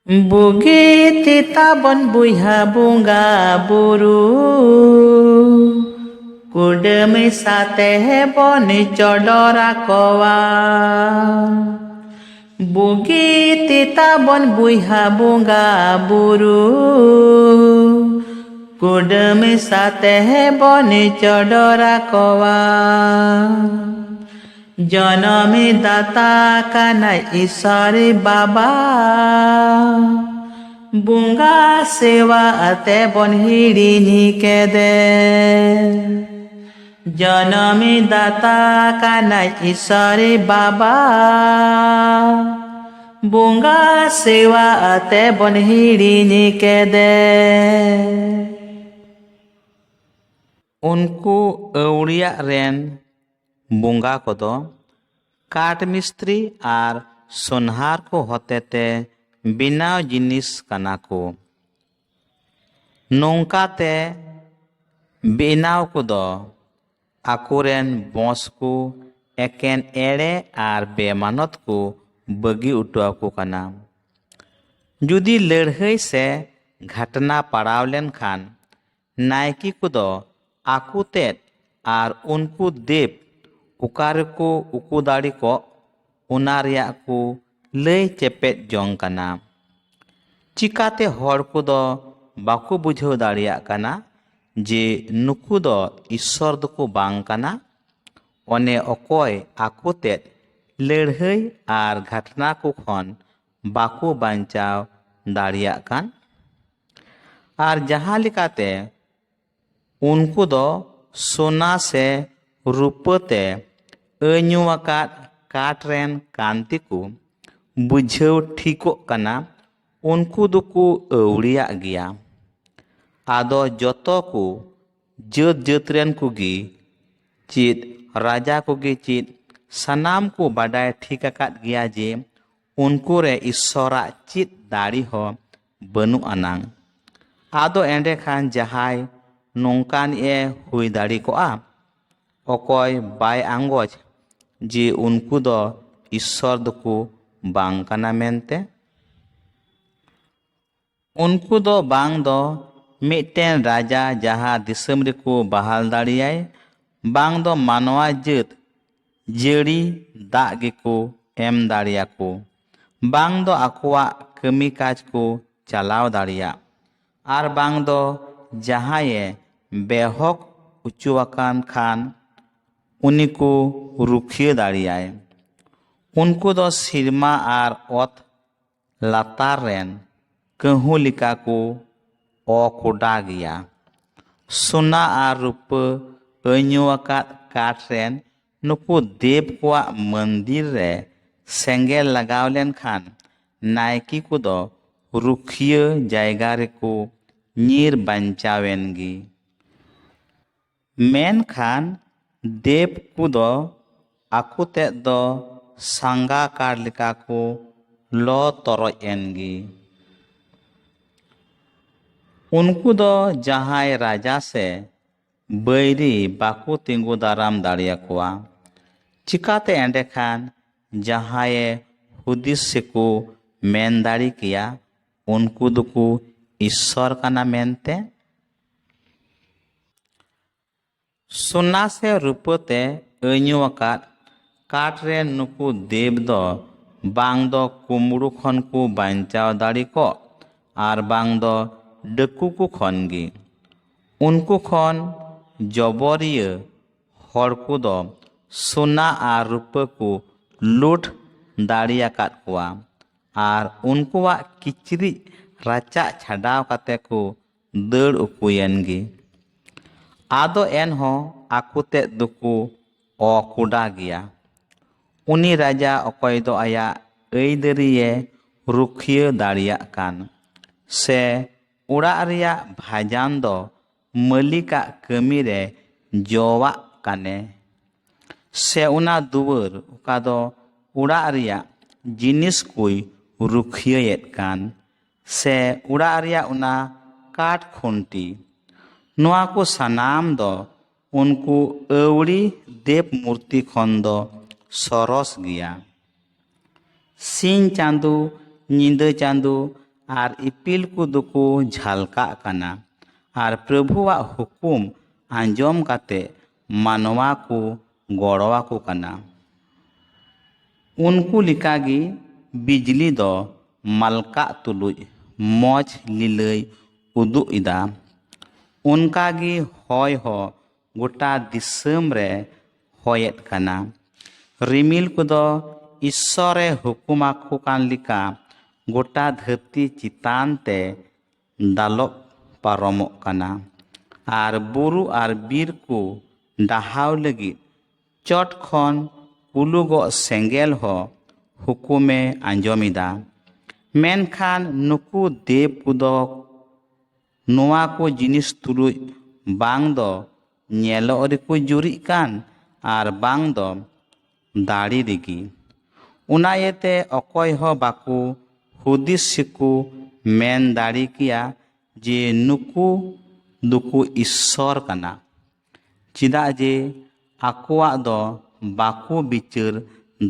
Bugi titabon buiha bunga buru Kudemi sate boni chodora kowa Bugi titabon buiha bunga buru Kudemi sate boni chodora kowa Janami data kana isari baba Bunga sewa ate bon hirini kede Janami data kana isari baba Bunga sewa ate bon hirini kede Unku awliya ren bunga kodo काट मिस्त्री are सोनहार को होतेते बिनाव जिनिस कना को नोंकाते बिनाव को दो आकुरेन बॉस को एकेन एड़े आर बेमानत को बगी उठवा को कना जुदी लड़हई से घटना पड़ाव लेन खान नायकी को दो आकुते आर उनको देव उकार को उकु दाड़ी को उनारिया को लय चेपेट जोंग कना चिकाते हर को दो बाको बुझाव दाड़िया कना जे नुकु दो ईश्वर दो बांग कना ओने अकोय आकुते लड़हई आर घटना को खन बाको बांचाव दाड़िया कान आर जहाँ लिकाते उनको दो सोना से रूपते अnyuwakat katren kantiku बुझाव ठीको कना उनको दुकु अवड़िया गया आदो जतो को जत जतरेन कुगी चित राजा कुगी चित सनाम को बाडाय ठीक अकात गया जे उनको रे ईश्वरा चित दाड़ी हो बनु अनांग आदो एंडे खान जहाय नोंकान ए हुई दाड़ी को आ ओकोय बाय आंगोज जे उनको दो ईश्वर दो बांग कना मेनते उनको दो बांग दो मिटेन राजा जहाँ दिसम रे को बहाल दाड़ियाय बांग दो मानवा जत जड़ी दाग को एम दाड़िया को बांग दो आकुआ कमी काज को चलाव दाड़िया आर बांग दो जहाँ ये बेहक उचुआकान खान उन्हीं को रुखिए दाड़ियाय उनको दो सिरमा आर ओत लातार रेन कहूँ लिका को ओकोडा गया सोना आर रूप अnyuwakat काट रेन नुकु देव को मंदिर रे सेंगेल लगाव लेन खान नायकी को दो रुखिए जायगा रे को नीर बंचावेनगी मेन खान देव को दो आकुते दो सांगा कार लिका को लो तरो एनगी उनको दो जहाँ राजा से बैरी बाकू तिंगु दाराम दाड़िया कोआ चिकाते एंडे खान जहाँ हुदिस से को मेन दाड़ी किया उनको दुकु ईश्वर का ना मेनते सोना से रूपते अnyuwakat काट रे नुकु देव दो बांग दो कुमड़ू खन को बांचाव दाड़ी को आर बांग दो डकु को खनगी उनको खन जबरिय हर को दो सोना आर रूप को लूट दाड़िया काट कोआ आर उनको किचरी राचा छाड़ाव काते को दड़ उपुयनगी आदो एन हो आकुते दुकु ओकुडा गया उनी राजा अकय दो आया ऐदरिये रुखिए दाड़िया कान से उड़ा रिया भाजान दो मलिका कमी रे जोवा काने से उना दुवर उका दो उड़ा रिया जिनिस कोई रुखिएत कान से उड़ा रिया उना काट खुंटी नोआ को सनाम दो उनको अवड़ी देव मूर्ति खन दो सरस गया सिंह चांदू निंद चांदू ᱟᱨ ᱤᱯᱤᱞ ᱠᱚᱫᱚ ᱡᱷᱟᱞᱠᱟᱜ ᱠᱟᱱᱟ ᱟᱨ ᱯᱨᱚᱵᱷᱩᱣᱟᱜ ᱦᱩᱠᱩᱢ ᱟᱸᱡᱚᱢ ᱠᱟᱛᱮ ᱢᱟᱱᱣᱟ ᱠᱚ ᱜᱚᱲᱚᱣᱟᱠᱚ ᱠᱟᱱᱟ। ᱩᱱᱠᱩ ᱞᱮᱠᱟᱜᱮ ᱵᱤᱡᱽᱞᱤ ᱫᱚ ᱢᱟᱞᱠᱟᱜ ᱛᱩᱞᱩᱡ ᱢᱚᱡᱽ ᱞᱤᱞᱟᱹᱭ ᱩᱫᱩᱜ ᱮᱫᱟ। ᱚᱱᱠᱟᱜᱮ ᱦᱚᱭ ᱦᱚᱸ ᱜᱚᱴᱟ ᱫᱤᱥᱚᱢ ᱨᱮ ᱦᱚᱭᱮᱫ ᱠᱟᱱᱟ। ᱨᱤᱢᱤᱞ ᱠᱚᱫᱚ ᱤᱥᱥᱚᱨᱮ ᱦᱩᱠᱩᱢᱟᱠᱚ ᱠᱟᱱ ᱞᱮᱠᱟ ᱜᱚᱴᱟ ᱫᱷᱟᱹᱨᱛᱤ ᱪᱮᱛᱟᱱ te ᱫᱟᱞᱚᱵ ᱯᱟᱨᱚᱢᱚᱜ ᱠᱟᱱᱟ ᱟᱨ ᱵᱩᱨᱩ ᱟᱨ ᱵᱤᱨ ᱠᱚ ᱰᱟᱦᱟᱣ ᱞᱟᱹᱜᱤᱫ ᱪᱚᱴ ᱠᱷᱚᱱ ᱩᱞᱩᱜᱚᱜ ᱥᱮᱸᱜᱮᱞ ᱦᱚᱸ ᱦᱩᱠᱩᱢᱮ ᱟᱸᱡᱚᱢᱮᱫᱟ। ᱢᱮᱱᱠᱷᱟᱱ ᱱᱩᱠᱩ ᱫᱮᱵ ᱠᱚᱫᱚ ᱱᱚᱣᱟ ᱠᱚ ᱡᱤᱱᱤᱥ ᱛᱩᱞᱩᱡ ᱵᱟᱝ ᱫᱚ ᱧᱮᱞᱚᱜ ᱨᱮᱠᱚ ᱡᱩᱨᱤᱜ ᱠᱟᱱ ᱟᱨ ᱵᱟᱝ ᱫᱚ ᱫᱟᱲᱮ ᱨᱮᱜᱮ। ᱚᱱᱟ ᱤᱭᱟᱹᱛᱮ ᱚᱠᱚᱭ ᱦᱚᱸ ᱵᱟᱠᱚ ᱦᱩᱫᱤᱥ ᱥᱮᱠᱚ ᱢᱮᱱ ᱫᱟᱲᱮ ᱠᱮᱭᱟ ᱡᱮ ᱱᱩᱠᱩ ᱫᱚᱠᱚ ᱤᱥᱥᱚᱨ ᱠᱟᱱᱟ। ᱪᱮᱫᱟᱜ ᱡᱮ ᱟᱠᱚᱣᱟᱜ ᱫᱚ ᱵᱟᱠᱚ ᱵᱤᱪᱟᱹᱨ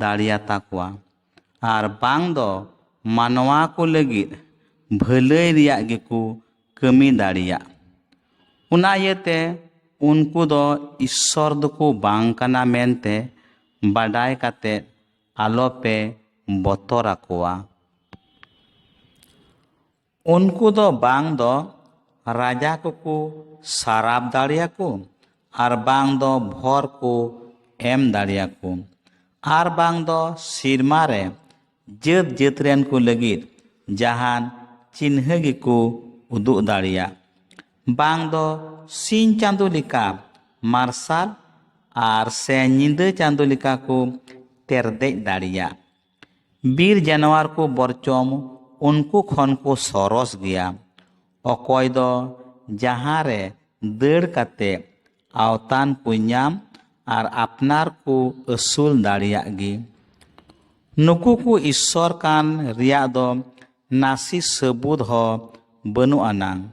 ᱫᱟᱲᱮᱭᱟᱛᱟ ᱠᱚᱣᱟ ᱟᱨ ᱵᱟᱝ ᱫᱚ ᱢᱟᱱᱣᱟ ᱠᱚ ᱞᱟᱹᱜᱤᱫ ᱵᱷᱟᱹᱞᱟᱹᱭ ᱨᱮᱭᱟᱜ ᱜᱮᱠᱚ ᱠᱟᱹᱢᱤ ᱫᱟᱲᱮᱭᱟᱜ। ᱚᱱᱟ ᱤᱭᱟᱹᱛᱮ ᱩᱱᱠᱩ ᱫᱚ ᱤᱥᱥᱚᱨ ᱫᱚᱠᱚ ᱵᱟᱝ ᱠᱟᱱᱟ ᱢᱮᱱᱛᱮ ᱵᱟᱰᱟᱭ ᱠᱟᱛᱮ ᱟᱞᱚᱯᱮ ᱵᱚᱛᱚᱨ ᱟᱠᱚᱣᱟ। ᱩᱱᱠᱩ ᱫᱚ ᱵᱟᱝ ᱫᱚ ᱨᱟᱡᱟ ᱠᱚᱠᱚ ᱥᱟᱨᱟᱯ ᱫᱟᱲᱮᱭᱟᱠᱚ ᱟᱨ ᱵᱟᱝ ᱫᱚ ᱵᱷᱚᱨ ᱠᱚ ᱮᱢ ᱫᱟᱲᱮᱭᱟᱠᱚ ᱟᱨ ᱵᱟᱝ ᱫᱚ ᱥᱤᱨᱢᱟ ᱨᱮ ᱡᱟᱹᱛ ᱡᱟᱹᱛ ᱨᱮᱱ ᱠᱚ ᱞᱟᱹᱜᱤᱫ ᱡᱟᱦᱟᱱ ᱪᱤᱱᱦᱟᱹ ᱜᱮᱠᱚ ᱩᱫᱩᱜ ᱫᱟᱲᱮᱭᱟᱜ ᱵᱟᱝ ᱫᱚ ᱥᱤᱧ ᱪᱟᱸᱫᱳ ᱞᱮᱠᱟ ᱢᱟᱨᱥᱟᱞ ᱟᱨ ᱥᱮ ᱧᱤᱫᱟᱹ ᱪᱟᱸᱫᱳ ᱞᱮᱠᱟ ᱠᱚ ᱛᱮᱨᱫᱮᱡ ᱫᱟᱲᱮᱭᱟᱜ। ᱵᱤᱨ ᱡᱟᱱᱣᱟᱨ ᱠᱚ ᱵᱚᱨᱪᱚᱢ उनको खन को सरस गया अकय दो जहाँ रे दड़ काते आवतान को नाम आर अपनार को असूल दाड़िया गी नुकु को ईश्वर कान रिया दो नासी सबूत हो बनु आनांग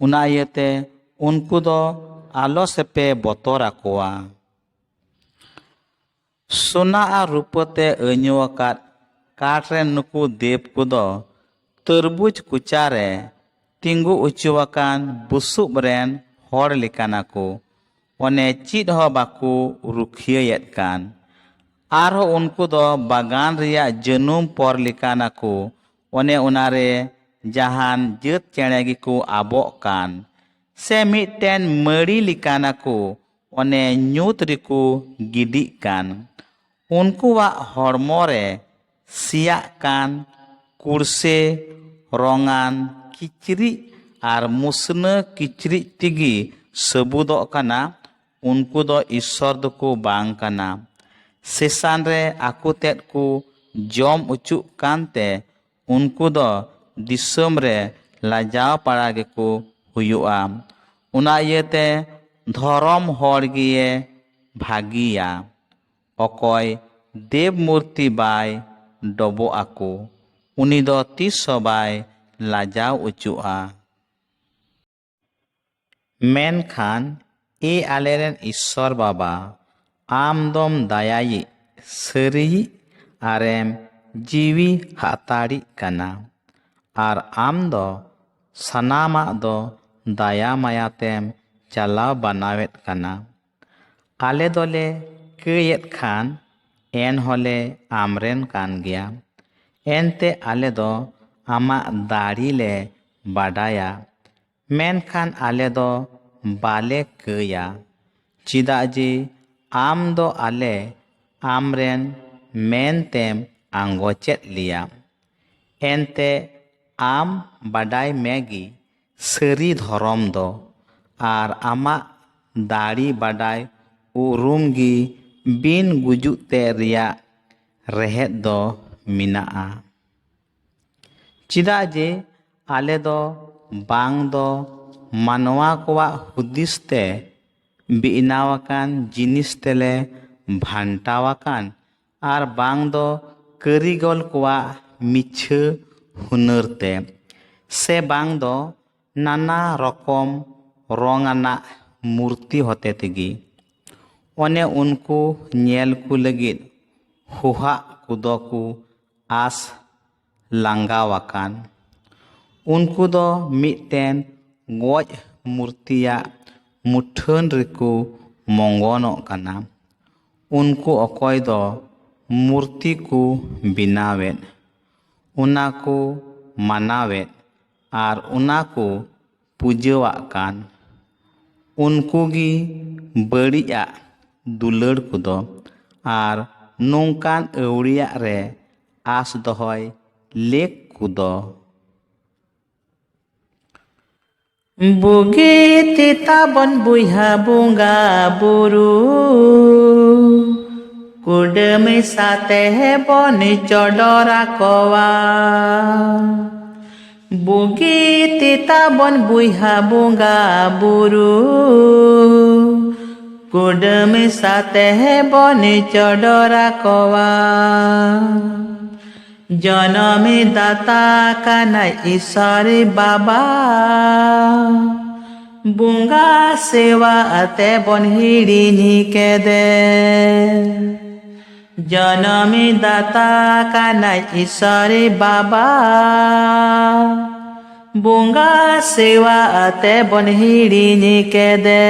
उना इयते उनको दो आलो से पे बतोर आकोआ सोना आ रूपते अन्योकात काट रे नुकु देव को दो तरबुज कुचारे तिंगु उचुवाकान बुसुब रेन हर लेकाना को ओने चीद हो बाकू रुखियत कान आर हो उनको दो बागान रिया जनुम पर लेकाना को ओने उनारे जहान जत चेणेगी को आबो कान से मिटेन मड़ी लेकाना को ओने न्यूत रिको गिडी कान उनको वा हरमोरे सिया कान कुर्से रंगान किचरी आर मुसना किचरी तिगी सबूदो काना उनको दो ईश्वर दको बांग काना सेसान रे आकु तेद को जम उचु कानते उनको दो दिसम रे लाजाव पाड़ा गेको हुयुआ उना इयते धरम हर गिए भागिया अकय देव मूर्ति बाय डबो आको उनी दो तीस बाय लाजाव उचुआ मेनखान ए आलेरेन ईश्वर बाबा आम दम दायाई सरी आरेम जीवी हाताड़ी कना आर आम दो सनामा दो दाया मायातेम चलाव बनावेत कना आले दोले कयेत खान एन होले आमरेन कान गया एनते आले दो आमा दाड़ी ले बाडाया मेनखान आले दो बाले कया चिदा जी आम दो आले आमरेन मेनतेम आंगोचेत लिया एनते आम बाडाय मैगी सरी धरम दो आर आमा दाड़ी बाडाय उरुमगी बिन गुजुते रिया रहेत दो मिनाआ चिदा जे आले दो बांग दो मानवा कोवा हुदिसते बिनावाकान जिनिस तेले भांटावाकान आर बांग दो करिगल कोवा मिछे हुनरते से बांग दो नाना रकम रंगाना मूर्ति होते तेगी ओने उनको नेल को लगित हुहा कुदो को आस लांगावाकान उनको दो मिट्टेन गoj मूर्तिया मुठन रेको मंगनों कना। उनको अकोय दो मूर्ति को बिनावेन, उना को मनावेन आर उना को पूजवाक कान। उनको गी बड़िया दुलड़ कुदो आर नोंकान अवड़िया रे आस दोहय लेक कुदो। बुगे तेताबन बुहा बुंगा बुरु कुडमे साते है बन चडरा कवा। बुगे तेताबन बुहा बुंगा बुरु कुडमे साते है बन चडरा कवा। जनमे दाता काना ईश्वर बाबा बुंगा सेवा अते बन हिड़िनी के दे। जनमे दाता काना ईश्वर बाबा बुंगा सेवा अते बन हिड़िनी के दे।